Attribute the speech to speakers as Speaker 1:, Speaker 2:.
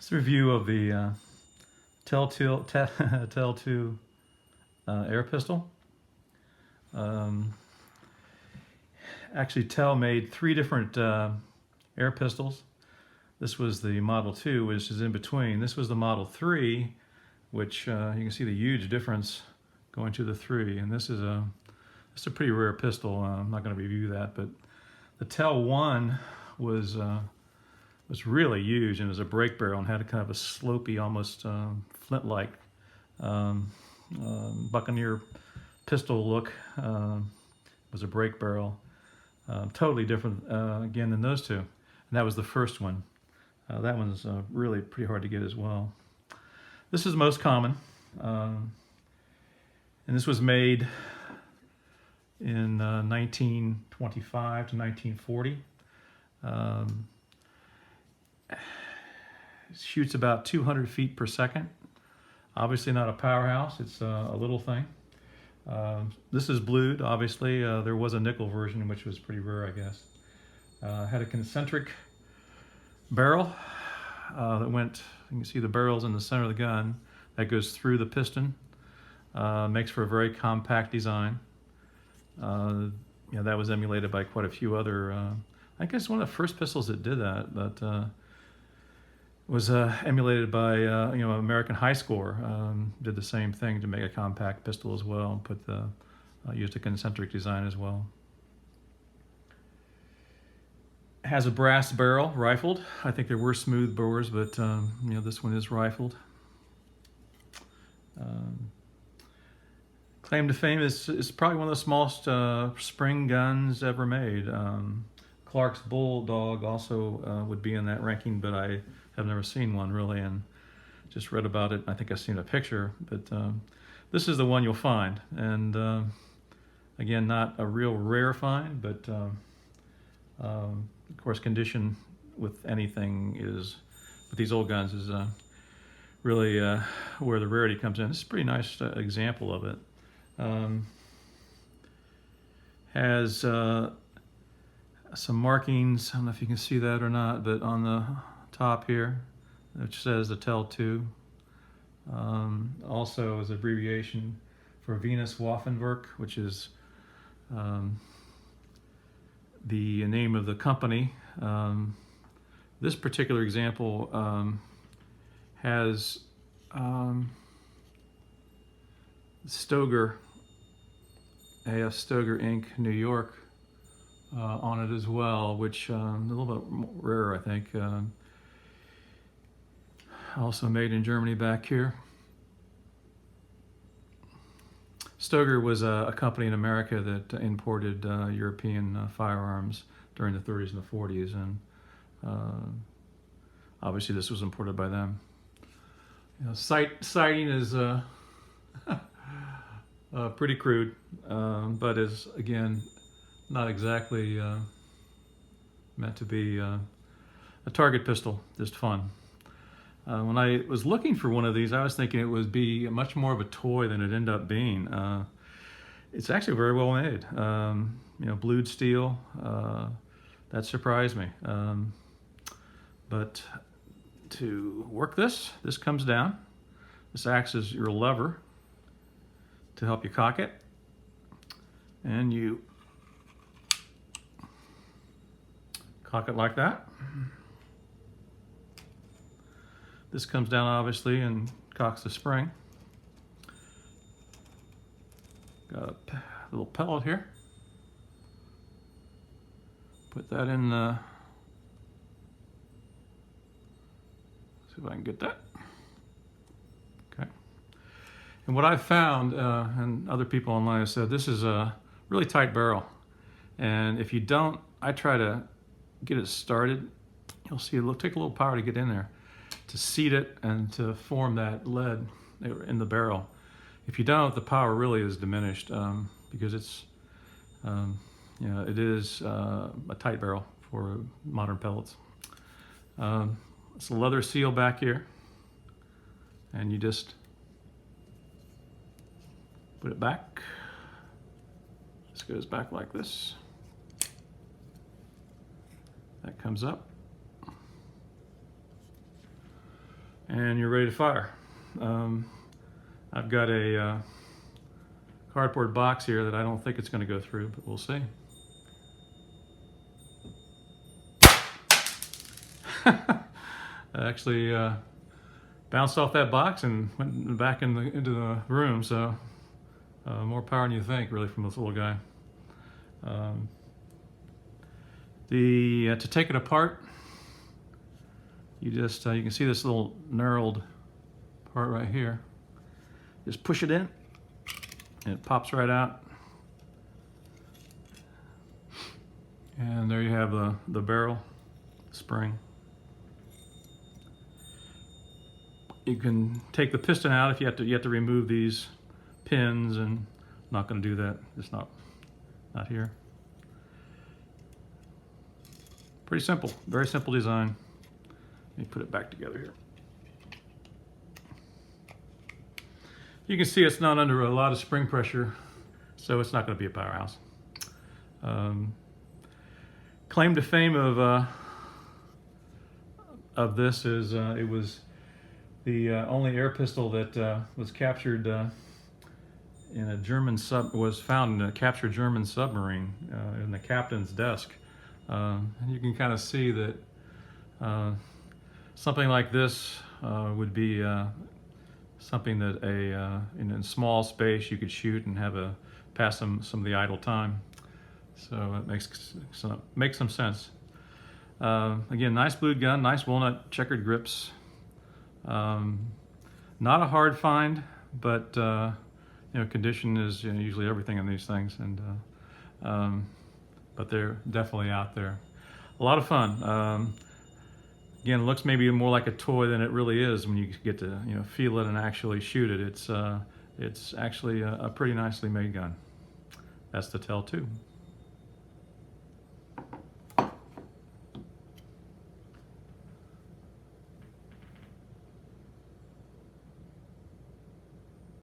Speaker 1: This review of the Tel-2 air pistol. Actually, Tel made three different air pistols. This was the Model 2, which is in between. This was the Model 3, which you can see the huge difference going to the 3. And this is a pretty rare pistol. I'm not going to review that, but the Tel-1 was really huge, and it was a break barrel and had a kind of a slopey, almost flint-like Buccaneer pistol look. It was a break barrel. Totally different again than those two. And that was the first one. That one's really pretty hard to get as well. This is most common. And this was made in 1925 to 1940. It shoots about 200 feet per second. Obviously not a powerhouse, it's a little thing. This is blued, obviously. There was a nickel version, which was pretty rare, I guess. Had a concentric barrel that went, you can see the barrel's in the center of the gun. That goes through the piston. Makes for a very compact design. That was emulated by quite a few other, I guess one of the first pistols that did that was emulated by American High Score. Did the same thing to make a compact pistol as well, and used a concentric design as well. It has a brass barrel, rifled. I think there were smooth bores, but this one is rifled. Claim to fame is probably one of the smallest spring guns ever made. Clark's Bulldog also would be in that ranking, but I have never seen one really, and just read about it. I think I've seen a picture, but this is the one you'll find. And again, not a real rare find, but of course, condition with anything is, with these old guns, is really where the rarity comes in. It's a pretty nice example of it. Has some markings, I don't know if you can see that or not, but on the top here, which says the Tel-2. Also is abbreviation for Venus Waffenwerk, which is the name of the company. This particular example has Stoeger, A.F. Stoeger Inc., New York, on it as well, which a little bit rare, I think. Also made in Germany back here. Stoeger was a company in America that imported European firearms during the 30s and the 40s, and obviously this was imported by them. Sighting is pretty crude, but is, again, not exactly meant to be a target pistol, just fun. When I was looking for one of these, I was thinking it would be much more of a toy than it ended up being. It's actually very well made. Blued steel, that surprised me. But to work this comes down. This acts as your lever to help you cock it. And you cock it like that. This comes down, obviously, and cocks the spring. Got a little pellet here. Put that in the... See if I can get that. Okay. And what I've found, and other people online have said, this is a really tight barrel. And if you don't, I try to get it started. You'll see it'll take a little power to get in there, to seat it and to form that lead in the barrel. If you don't, the power really is diminished because it's, it is a tight barrel for modern pellets. It's a leather seal back here, and you just put it back. This goes back like this. That comes up. and you're ready to fire. I've got a cardboard box here that I don't think it's going to go through, but we'll see. Actually bounced off that box and went back into the room, so more power than you think, really, from this little guy. To take it apart, you just you can see this little knurled part right here. Just push it in, and it pops right out. And there you have the barrel spring. You can take the piston out if you have to remove these pins, and I'm not going to do that. It's not here. Pretty simple, very simple design. Let me put it back together here. You can see it's not under a lot of spring pressure, so it's not going to be a powerhouse. Claim to fame of this is it was the only air pistol that was captured in a German was found in a captured German submarine in the captain's desk. And you can kind of see that something like this would be something that in a small space you could shoot and have pass some of the idle time. So it makes some sense. Again, nice blued gun, nice walnut checkered grips. Not a hard find, but condition is usually everything in these things, and but they're definitely out there. A lot of fun. Again, it looks maybe more like a toy than it really is when you get to feel it and actually shoot it. It's actually a pretty nicely made gun. That's the Tel 2.